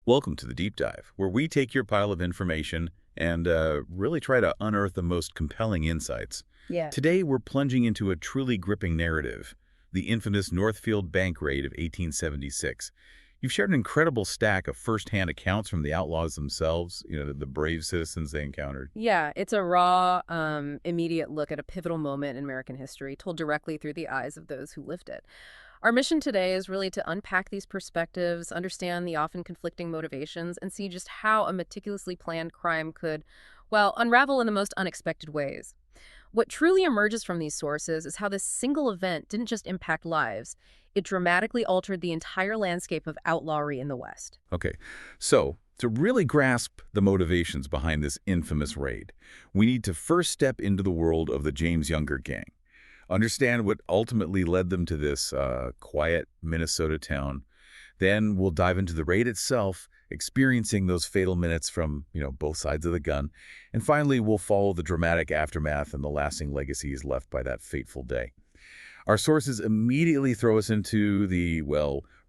Welcome to the Deep Dive, where we take your pile of information and really try to unearth the most compelling insights. Yeah. Today, we're plunging into a truly gripping narrative, the infamous Northfield bank raid of 1876. You've shared an incredible stack of first-hand accounts from the outlaws themselves, the brave citizens they encountered. Yeah, it's a raw, immediate look at a pivotal moment in American history, told directly through the eyes of those who lived it. Our mission today is really to unpack these perspectives, understand the often conflicting motivations, and see just how a meticulously planned crime could, well, unravel in the most unexpected ways. What truly emerges from these sources is how this single event didn't just impact lives, it dramatically altered the entire landscape of outlawry in the West. Okay, so to really grasp the motivations behind this infamous raid, we need to first step into the world of the James Younger gang. Understand what ultimately led them to this quiet Minnesota town. Then we'll dive into the raid itself, experiencing those fatal minutes from, both sides of the gun. And finally, we'll follow the dramatic aftermath and the lasting legacies left by that fateful day. Our sources immediately throw us into the,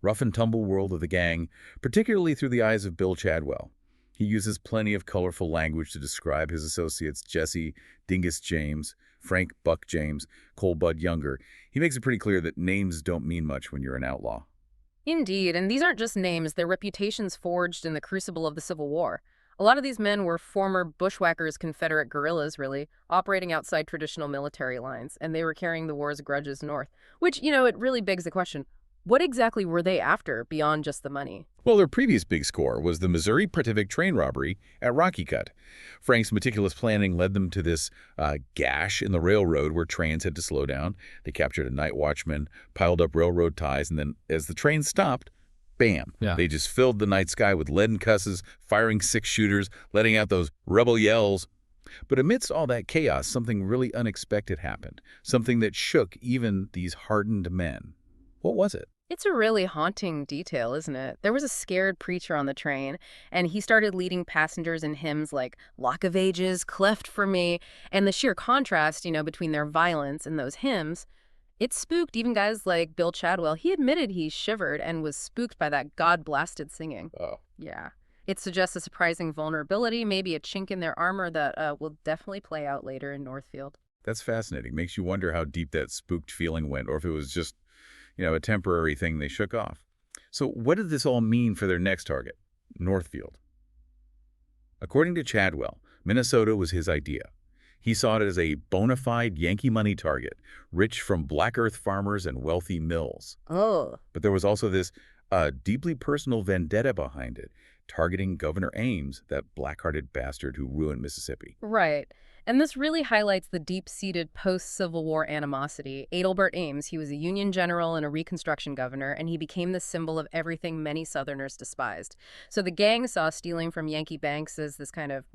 rough and tumble world of the gang, particularly through the eyes of Bill Chadwell. He uses plenty of colorful language to describe his associates Jesse Dingus James, Frank Buck James, Cole Bud Younger. He makes it pretty clear that names don't mean much when you're an outlaw. Indeed, and these aren't just names, they're reputations forged in the crucible of the Civil War. A lot of these men were former bushwhackers, Confederate guerrillas, really, operating outside traditional military lines, and they were carrying the war's grudges north. Which, it really begs the question, what exactly were they after beyond just the money? Well, their previous big score was the Missouri Pacific train robbery at Rocky Cut. Frank's meticulous planning led them to this gash in the railroad where trains had to slow down. They captured a night watchman, piled up railroad ties, and then as the train stopped, bam, they just filled the night sky with leaden cusses, firing six-shooters, letting out those rebel yells. But amidst all that chaos, something really unexpected happened, something that shook even these hardened men. What was it? It's a really haunting detail, isn't it? There was a scared preacher on the train, and he started leading passengers in hymns like Lock of Ages, Cleft for Me, and the sheer contrast, between their violence and those hymns, it spooked even guys like Bill Chadwell. He admitted he shivered and was spooked by that God-blasted singing. Oh. Yeah. It suggests a surprising vulnerability, maybe a chink in their armor that will definitely play out later in Northfield. That's fascinating. Makes you wonder how deep that spooked feeling went, or if it was just a temporary thing they shook off. So what did this all mean for their next target, Northfield? According to Chadwell, Minnesota was his idea. He saw it as a bona fide Yankee money target, rich from black earth farmers and wealthy mills. Oh. But there was also this deeply personal vendetta behind it, targeting Governor Ames, that black-hearted bastard who ruined Mississippi. Right. And this really highlights the deep-seated post-Civil War animosity. Adelbert Ames, he was a Union general and a Reconstruction governor, and he became the symbol of everything many Southerners despised. So the gang saw stealing from Yankee banks as this kind of,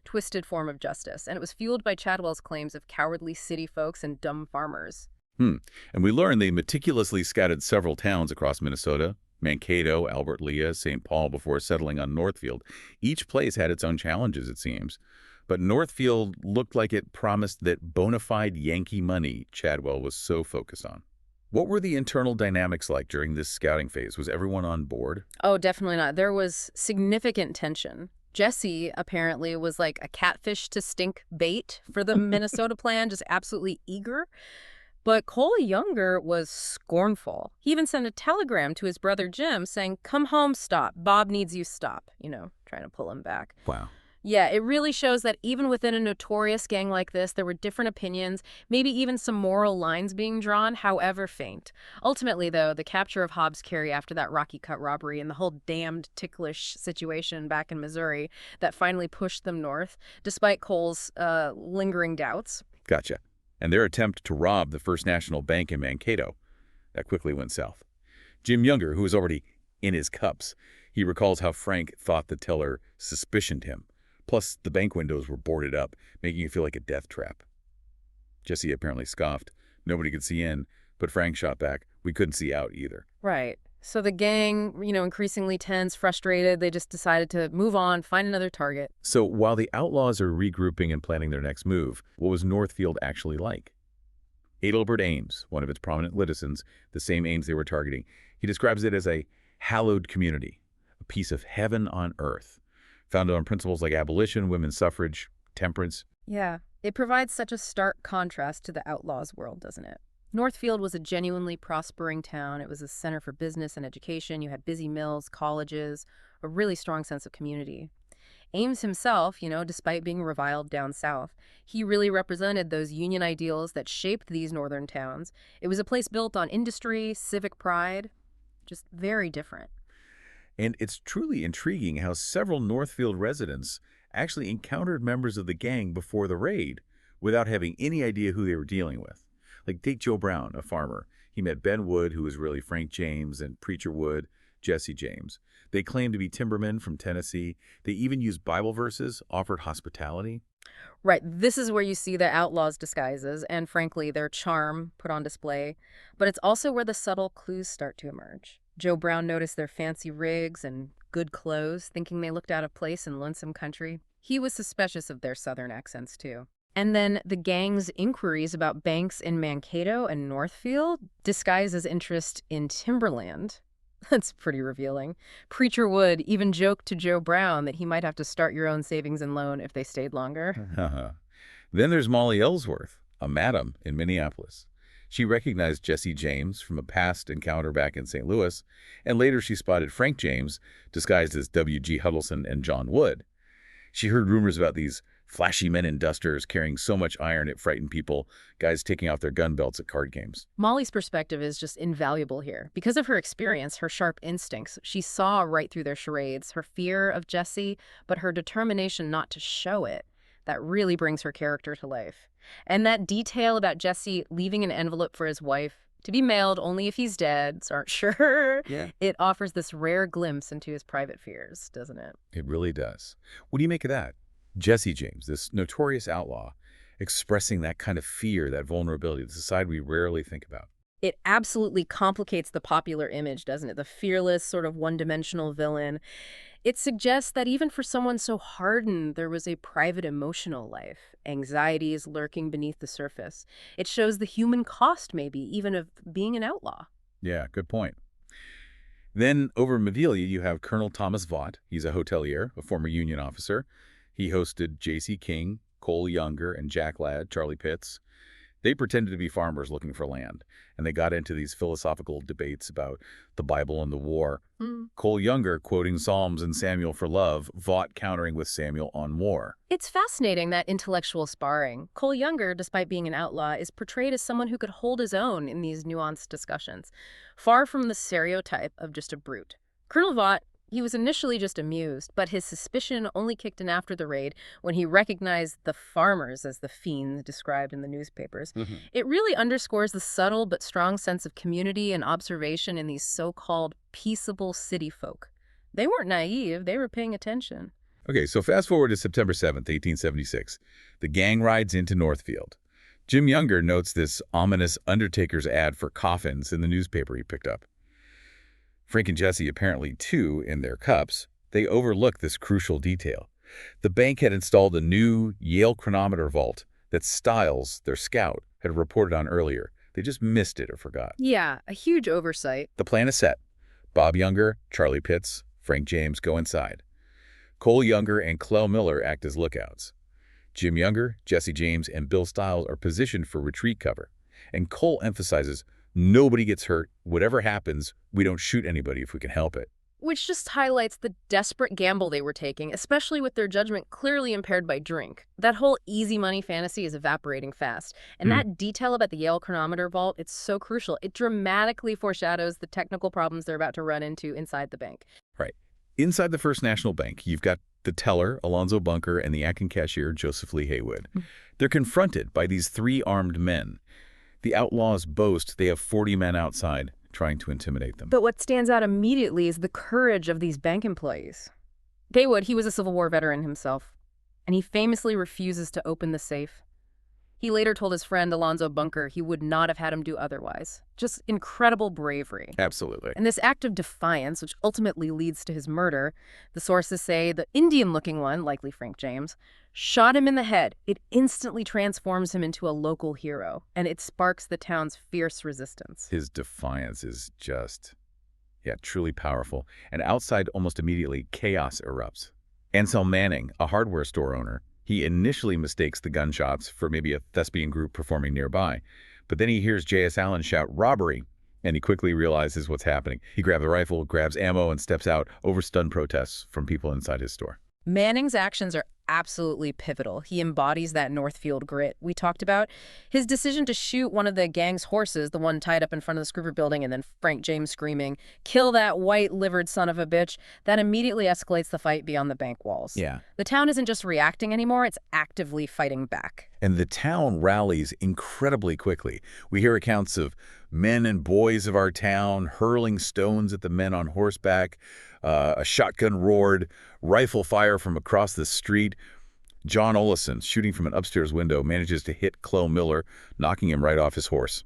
twisted form of justice. And it was fueled by Chadwell's claims of cowardly city folks and dumb farmers. And we learned they meticulously scouted several towns across Minnesota, Mankato, Albert Lea, St. Paul, before settling on Northfield. Each place had its own challenges, it seems. But Northfield looked like it promised that bona fide Yankee money Chadwell was so focused on. What were the internal dynamics like during this scouting phase? Was everyone on board? Oh, definitely not. There was significant tension. Jesse apparently was like a catfish to stink bait for the Minnesota plan, just absolutely eager. But Cole Younger was scornful. He even sent a telegram to his brother Jim saying, "Come home, stop. Bob needs you, stop." Trying to pull him back. Wow. Yeah, it really shows that even within a notorious gang like this, there were different opinions, maybe even some moral lines being drawn, however faint. Ultimately, though, the capture of Hobbs Kerry after that Rocky Cut robbery and the whole damned ticklish situation back in Missouri that finally pushed them north, despite Cole's lingering doubts. Gotcha. And their attempt to rob the First National Bank in Mankato, that quickly went south. Jim Younger, who was already in his cups, he recalls how Frank thought the teller suspicioned him. Plus, the bank windows were boarded up, making it feel like a death trap. Jesse apparently scoffed. Nobody could see in, but Frank shot back. We couldn't see out either. Right. So the gang, increasingly tense, frustrated, they just decided to move on, find another target. So while the outlaws are regrouping and planning their next move, what was Northfield actually like? Adelbert Ames, one of its prominent citizens, the same Ames they were targeting, he describes it as a hallowed community, a piece of heaven on earth, founded on principles like abolition, women's suffrage, temperance. Yeah, it provides such a stark contrast to the Outlaws world, doesn't it? Northfield was a genuinely prospering town. It was a center for business and education. You had busy mills, colleges, a really strong sense of community. Ames himself, despite being reviled down south, he really represented those Union ideals that shaped these northern towns. It was a place built on industry, civic pride, just very different. And it's truly intriguing how several Northfield residents actually encountered members of the gang before the raid without having any idea who they were dealing with. Like, take Joe Brown, a farmer. He met Ben Wood, who was really Frank James, and Preacher Wood, Jesse James. They claimed to be timbermen from Tennessee. They even used Bible verses, offered hospitality. Right, this is where you see the Outlaws' disguises and, frankly, their charm put on display. But it's also where the subtle clues start to emerge. Joe Brown noticed their fancy rigs and good clothes, thinking they looked out of place in lonesome country. He was suspicious of their southern accents, too. And then the gang's inquiries about banks in Mankato and Northfield disguise as interest in timberland. That's pretty revealing. Preacher Wood even joked to Joe Brown that he might have to start your own savings and loan if they stayed longer. Then there's Molly Ellsworth, a madam in Minneapolis. She recognized Jesse James from a past encounter back in St. Louis, and later she spotted Frank James, disguised as W.G. Huddleston and John Wood. She heard rumors about these flashy men in dusters carrying so much iron it frightened people, guys taking off their gun belts at card games. Molly's perspective is just invaluable here. Because of her experience, her sharp instincts, she saw right through their charades, her fear of Jesse, but her determination not to show it. That really brings her character to life. And that detail about Jesse leaving an envelope for his wife, to be mailed only if he's dead, so aren't sure. Yeah. It offers this rare glimpse into his private fears, doesn't it? It really does. What do you make of that? Jesse James, this notorious outlaw, expressing that kind of fear, that vulnerability, the side we rarely think about. It absolutely complicates the popular image, doesn't it? The fearless, sort of one-dimensional villain. It suggests that even for someone so hardened, there was a private emotional life, anxieties lurking beneath the surface. It shows the human cost, maybe, even of being an outlaw. Yeah, good point. Then over in Mavilia, you have Colonel Thomas Vaught. He's a hotelier, a former Union officer. He hosted J.C. King, Cole Younger, and Jack Ladd, Charlie Pitts. They pretended to be farmers looking for land, and they got into these philosophical debates about the Bible and the war. Cole Younger quoting Psalms and Samuel for love, Vaught countering with Samuel on war. It's fascinating, that intellectual sparring. Cole Younger, despite being an outlaw, is portrayed as someone who could hold his own in these nuanced discussions, far from the stereotype of just a brute. Colonel Vaught, he was initially just amused, but his suspicion only kicked in after the raid when he recognized the farmers as the fiends described in the newspapers. It really underscores the subtle but strong sense of community and observation in these so-called peaceable city folk. They weren't naive, they were paying attention. Okay, so fast forward to September 7th, 1876. The gang rides into Northfield. Jim Younger notes this ominous undertaker's ad for coffins in the newspaper he picked up. Frank and Jesse, apparently too, in their cups, they overlooked this crucial detail. The bank had installed a new Yale chronometer vault that Stiles, their scout, had reported on earlier. They just missed it or forgot. Yeah, a huge oversight. The plan is set. Bob Younger, Charlie Pitts, Frank James go inside. Cole Younger and Clell Miller act as lookouts. Jim Younger, Jesse James, and Bill Stiles are positioned for retreat cover. And Cole emphasizes, nobody gets hurt. Whatever happens, we don't shoot anybody if we can help it. Which just highlights the desperate gamble they were taking, especially with their judgment clearly impaired by drink. That whole easy money fantasy is evaporating fast. And that detail about the Yale chronometer vault, it's so crucial. It dramatically foreshadows the technical problems they're about to run into inside the bank. Right. Inside the First National Bank, you've got the teller, Alonzo Bunker, and the acting cashier, Joseph Lee Heywood. They're confronted by these three armed men. The outlaws boast they have 40 men outside trying to intimidate them. But what stands out immediately is the courage of these bank employees. Heywood, he was a Civil War veteran himself, and he famously refuses to open the safe. He later told his friend Alonzo Bunker he would not have had him do otherwise. Just incredible bravery. Absolutely. And this act of defiance, which ultimately leads to his murder, the sources say the Indian-looking one, likely Frank James, shot him in the head. It instantly transforms him into a local hero, and it sparks the town's fierce resistance. His defiance is just Yeah, truly powerful. And outside, almost immediately, chaos erupts. Ansel Manning, a hardware store owner, he initially mistakes the gunshots for maybe a thespian group performing nearby. But then he hears J.S. Allen shout, "Robbery!" And he quickly realizes what's happening. He grabs a rifle, grabs ammo, and steps out over stunned protests from people inside his store. Manning's actions are absolutely pivotal. He embodies that Northfield grit we talked about. His decision to shoot one of the gang's horses, the one tied up in front of the Scripper building, and then Frank James screaming, "Kill that white-livered son of a bitch," that immediately escalates the fight beyond the bank walls. Yeah. The town isn't just reacting anymore, it's actively fighting back. And the town rallies incredibly quickly. We hear accounts of men and boys of our town hurling stones at the men on horseback. A shotgun roared, rifle fire from across the street. John Olison, shooting from an upstairs window, manages to hit Chloe Miller, knocking him right off his horse.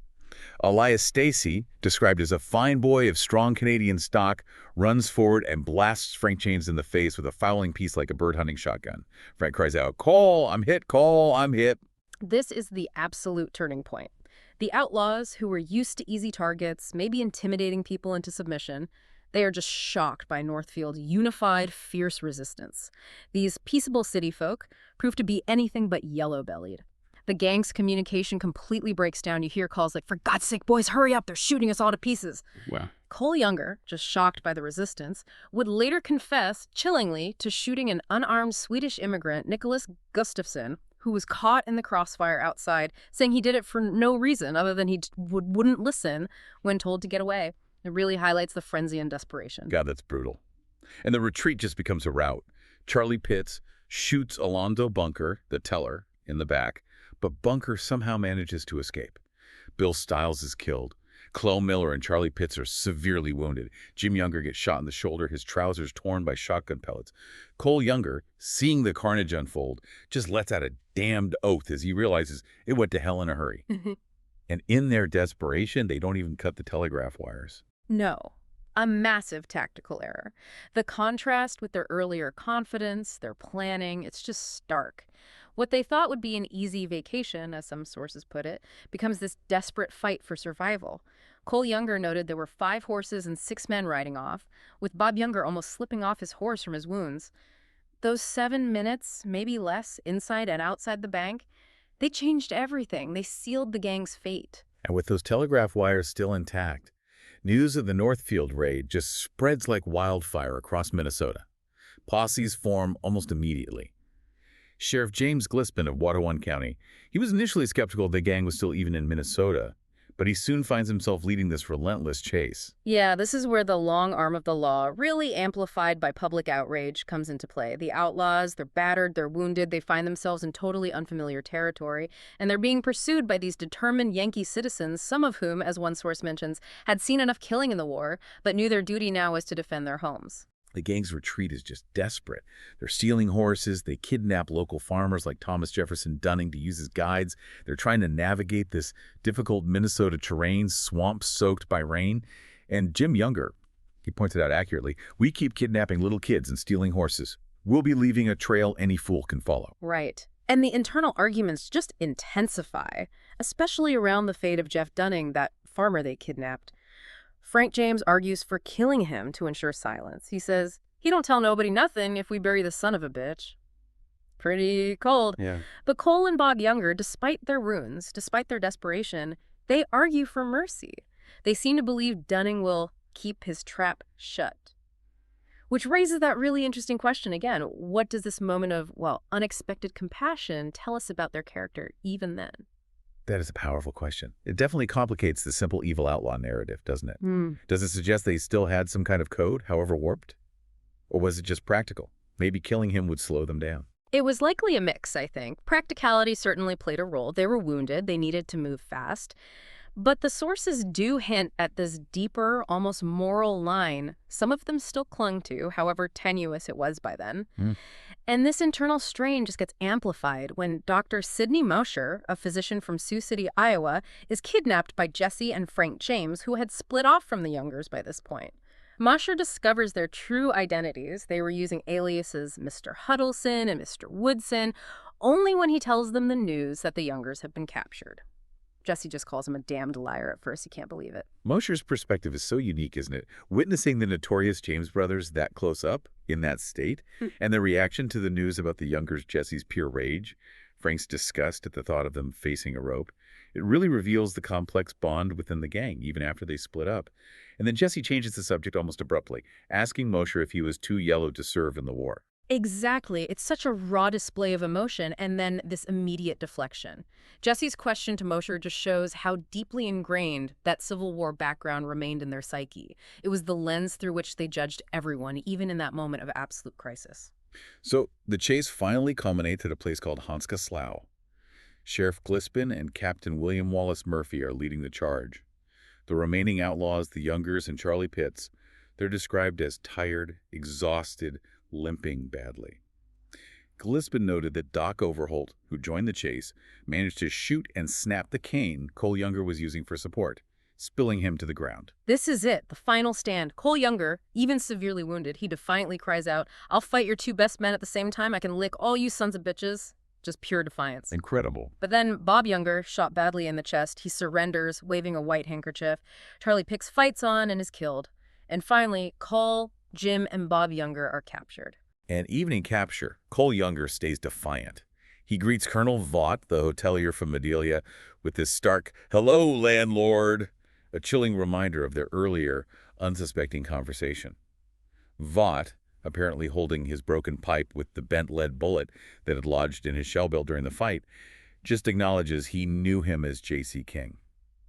Elias Stacy, described as a fine boy of strong Canadian stock, runs forward and blasts Frank James in the face with a fowling piece like a bird-hunting shotgun. Frank cries out, "Cole, I'm hit, Cole, I'm hit." This is the absolute turning point. The Outlaws, who were used to easy targets, maybe intimidating people into submission, they are just shocked by Northfield's unified, fierce resistance. These peaceable city folk prove to be anything but yellow-bellied. The gang's communication completely breaks down. You hear calls like, "For God's sake, boys, hurry up, they're shooting us all to pieces." Wow. Cole Younger, just shocked by the resistance, would later confess, chillingly, to shooting an unarmed Swedish immigrant, Nicholas Gustafsson, who was caught in the crossfire outside, saying he did it for no reason other than he wouldn't listen when told to get away. It really highlights the frenzy and desperation. God, that's brutal. And the retreat just becomes a rout. Charlie Pitts shoots Alonzo Bunker, the teller, in the back, but Bunker somehow manages to escape. Bill Stiles is killed. Chloe Miller and Charlie Pitts are severely wounded. Jim Younger gets shot in the shoulder, his trousers torn by shotgun pellets. Cole Younger, seeing the carnage unfold, just lets out a damned oath as he realizes it went to hell in a hurry. And in their desperation, they don't even cut the telegraph wires. No. A massive tactical error. The contrast with their earlier confidence, their planning, it's just stark. What they thought would be an easy vacation, as some sources put it, becomes this desperate fight for survival. Cole Younger noted there were 5 horses and 6 men riding off, with Bob Younger almost slipping off his horse from his wounds. Those 7 minutes, maybe less, inside and outside the bank, they changed everything. They sealed the gang's fate. And with those telegraph wires still intact, news of the Northfield raid just spreads like wildfire across Minnesota. Posses form almost immediately. Sheriff James Glispin of Waterone County, he was initially skeptical the gang was still even in Minnesota, but he soon finds himself leading this relentless chase. Yeah, this is where the long arm of the law, really amplified by public outrage, comes into play. The outlaws, they're battered, they're wounded, they find themselves in totally unfamiliar territory, and they're being pursued by these determined Yankee citizens, some of whom, as one source mentions, had seen enough killing in the war, but knew their duty now was to defend their homes. The gang's retreat is just desperate. They're stealing horses, they kidnap local farmers like Thomas Jefferson Dunning to use as guides. They're trying to navigate this difficult Minnesota terrain, swamp-soaked by rain. And Jim Younger, he pointed out accurately, "We keep kidnapping little kids and stealing horses. We'll be leaving a trail any fool can follow." Right. And the internal arguments just intensify, especially around the fate of Jeff Dunning, that farmer they kidnapped. Frank James argues for killing him to ensure silence. He says, "He don't tell nobody nothing if we bury the son of a bitch." Pretty cold. Yeah. But Cole and Bob Younger, despite their wounds, despite their desperation, they argue for mercy. They seem to believe Dunning will keep his trap shut. Which raises that really interesting question again. What does this moment of, well, unexpected compassion tell us about their character even then? That is a powerful question. It definitely complicates the simple evil outlaw narrative, doesn't it? Does it suggest they still had some kind of code, however warped? Or was it just practical? Maybe killing him would slow them down. It was likely a mix, I think. Practicality certainly played a role. They were wounded. They needed to move fast. But the sources do hint at this deeper, almost moral line some of them still clung to, however tenuous it was by then. And this internal strain just gets amplified when Dr. Sidney Mosher, a physician from Sioux City, Iowa, is kidnapped by Jesse and Frank James, who had split off from the Youngers by this point. Mosher discovers their true identities. They were using aliases Mr. Huddleston and Mr. Woodson only when he tells them the news that the Youngers have been captured. Jesse just calls him a damned liar at first. He can't believe it. Mosher's perspective is so unique, isn't it? Witnessing the notorious James brothers that close up, in that state, and the reaction to the news about the younger Jesse's pure rage, Frank's disgust at the thought of them facing a rope, it really reveals the complex bond within the gang, even after they split up. And then Jesse changes the subject almost abruptly, asking Mosher if he was too yellow to serve in the war. Exactly. It's such a raw display of emotion and then this immediate deflection. Jesse's question to Mosher just shows how deeply ingrained that Civil War background remained in their psyche. It was the lens through which they judged everyone, even in that moment of absolute crisis. So the chase finally culminates at a place called Hanska Slough. Sheriff Glispin and Captain William Wallace Murphy are leading the charge. The remaining outlaws, the Youngers and Charlie Pitts, they're described as tired, exhausted, limping badly. Glispin noted that Doc Overholt, who joined the chase, managed to shoot and snap the cane Cole Younger was using for support, spilling him to the ground. This is it, the final stand. Cole Younger, even severely wounded, he defiantly cries out, "I'll fight your two best men at the same time. I can lick all you sons of bitches." Just pure defiance. Incredible. But then Bob Younger, shot badly in the chest, he surrenders, waving a white handkerchief. Charlie Pitts fights on and is killed. And finally, Cole, Jim, and Bob Younger are captured. And even in capture, Cole Younger stays defiant. He greets Colonel Vaught, the hotelier from Madelia, with this stark, "Hello, landlord," a chilling reminder of their earlier, unsuspecting conversation. Vaught, apparently holding his broken pipe with the bent lead bullet that had lodged in his shell bill during the fight, just acknowledges he knew him as J.C. King.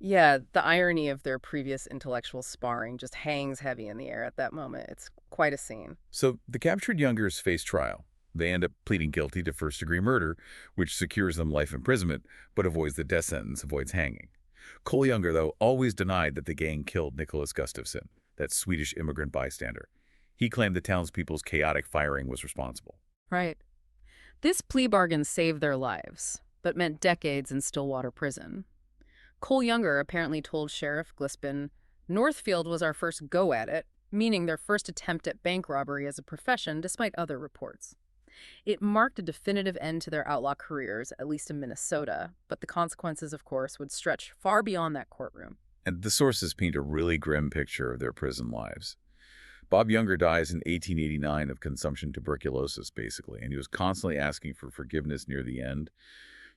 Yeah, the irony of their previous intellectual sparring just hangs heavy in the air at that moment. It's quite a scene. So the captured Youngers face trial. They end up pleading guilty to first-degree murder, which secures them life imprisonment, but avoids the death sentence, avoids hanging. Cole Younger, though, always denied that the gang killed Nicholas Gustafson, that Swedish immigrant bystander. He claimed the townspeople's chaotic firing was responsible. Right. This plea bargain saved their lives, but meant decades in Stillwater prison. Cole Younger apparently told Sheriff Glispin, "Northfield was our first go at it," meaning their first attempt at bank robbery as a profession, despite other reports. It marked a definitive end to their outlaw careers, at least in Minnesota, but the consequences, of course, would stretch far beyond that courtroom. And the sources paint a really grim picture of their prison lives. Bob Younger dies in 1889 of consumption tuberculosis, basically, and he was constantly asking for forgiveness near the end.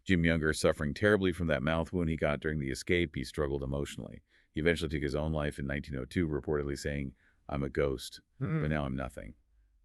Jim Younger, suffering terribly from that mouth wound he got during the escape, he struggled emotionally. He eventually took his own life in 1902, reportedly saying, "I'm a ghost, but now I'm nothing."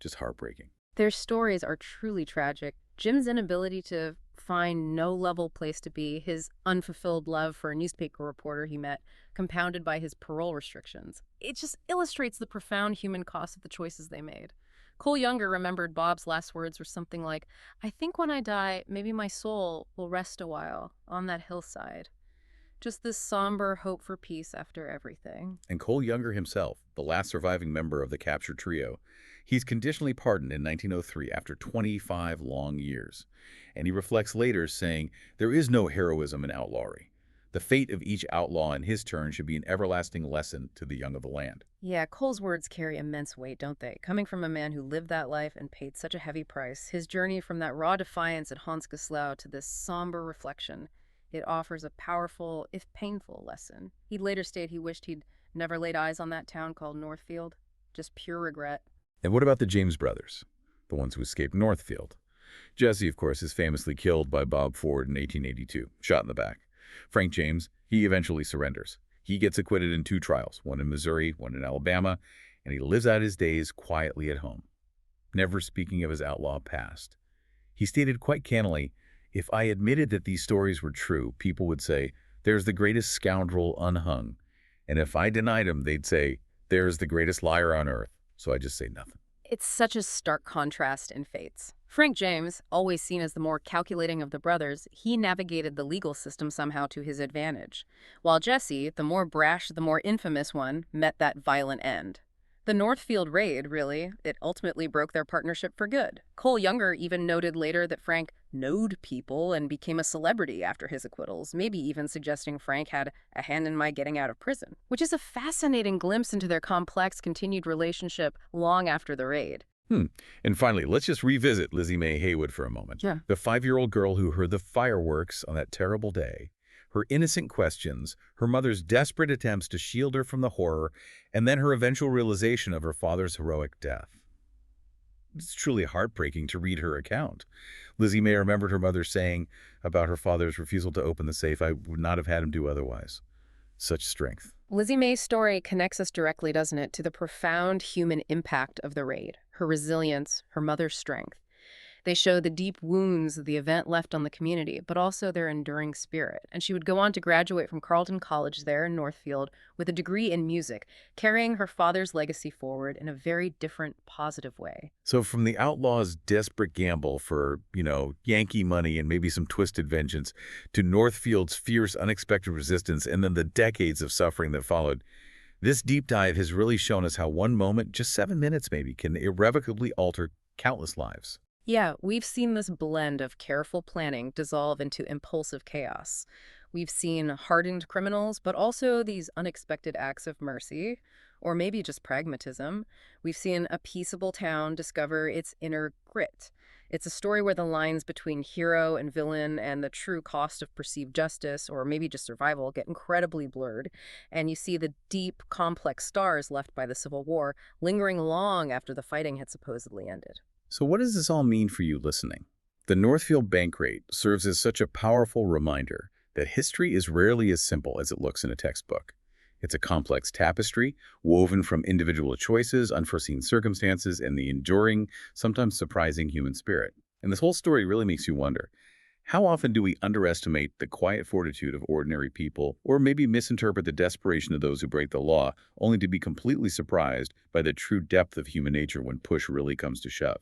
Just heartbreaking. Their stories are truly tragic. Jim's inability to find no level place to be, his unfulfilled love for a newspaper reporter he met, compounded by his parole restrictions. It just illustrates the profound human cost of the choices they made. Cole Younger remembered Bob's last words were something like, "I think when I die, maybe my soul will rest a while on that hillside." Just this somber hope for peace after everything. And Cole Younger himself, the last surviving member of the captured trio, he's conditionally pardoned in 1903 after 25 long years. And he reflects later, saying, "There is no heroism in outlawry. The fate of each outlaw in his turn should be an everlasting lesson to the young of the land." Yeah, Cole's words carry immense weight, don't they? Coming from a man who lived that life and paid such a heavy price, his journey from that raw defiance at Hanska Slough to this somber reflection, it offers a powerful, if painful, lesson. He'd later state he wished he'd never laid eyes on that town called Northfield. Just pure regret. And what about the James brothers, the ones who escaped Northfield? Jesse, of course, is famously killed by Bob Ford in 1882, shot in the back. Frank James, he eventually surrenders. He gets acquitted in 2 trials, one in Missouri, one in Alabama, and he lives out his days quietly at home, never speaking of his outlaw past. He stated quite cannily, "If I admitted that these stories were true, people would say, 'There's the greatest scoundrel unhung.' And if I denied him, they'd say, 'There's the greatest liar on earth.' So I just say nothing." It's such a stark contrast in fates. Frank James, always seen as the more calculating of the brothers, he navigated the legal system somehow to his advantage, while Jesse, the more brash, the more infamous one, met that violent end. The Northfield raid, really, it ultimately broke their partnership for good. Cole Younger even noted later that Frank knowed people and became a celebrity after his acquittals, maybe even suggesting Frank had a hand in my getting out of prison, which is a fascinating glimpse into their complex, continued relationship long after the raid. And finally, let's just revisit Lizzie May Heywood for a moment. Yeah. The 5-year-old girl who heard the fireworks on that terrible day. Her innocent questions, her mother's desperate attempts to shield her from the horror, and then her eventual realization of her father's heroic death. It's truly heartbreaking to read her account. Lizzie May remembered her mother saying about her father's refusal to open the safe, "I would not have had him do otherwise." Such strength. Lizzie May's story connects us directly, doesn't it, to the profound human impact of the raid, her resilience, her mother's strength. They show the deep wounds the event left on the community, but also their enduring spirit. And she would go on to graduate from Carleton College there in Northfield with a degree in music, carrying her father's legacy forward in a very different, positive way. So from the Outlaws' desperate gamble for, Yankee money and maybe some twisted vengeance, to Northfield's fierce, unexpected resistance, and then the decades of suffering that followed, this deep dive has really shown us how one moment, just 7 minutes maybe, can irrevocably alter countless lives. Yeah, we've seen this blend of careful planning dissolve into impulsive chaos. We've seen hardened criminals, but also these unexpected acts of mercy, or maybe just pragmatism. We've seen a peaceable town discover its inner grit. It's a story where the lines between hero and villain and the true cost of perceived justice, or maybe just survival, get incredibly blurred. And you see the deep, complex scars left by the Civil War lingering long after the fighting had supposedly ended. So what does this all mean for you listening? The Northfield bank raid serves as such a powerful reminder that history is rarely as simple as it looks in a textbook. It's a complex tapestry woven from individual choices, unforeseen circumstances, and the enduring, sometimes surprising human spirit. And this whole story really makes you wonder, how often do we underestimate the quiet fortitude of ordinary people, or maybe misinterpret the desperation of those who break the law, only to be completely surprised by the true depth of human nature when push really comes to shove?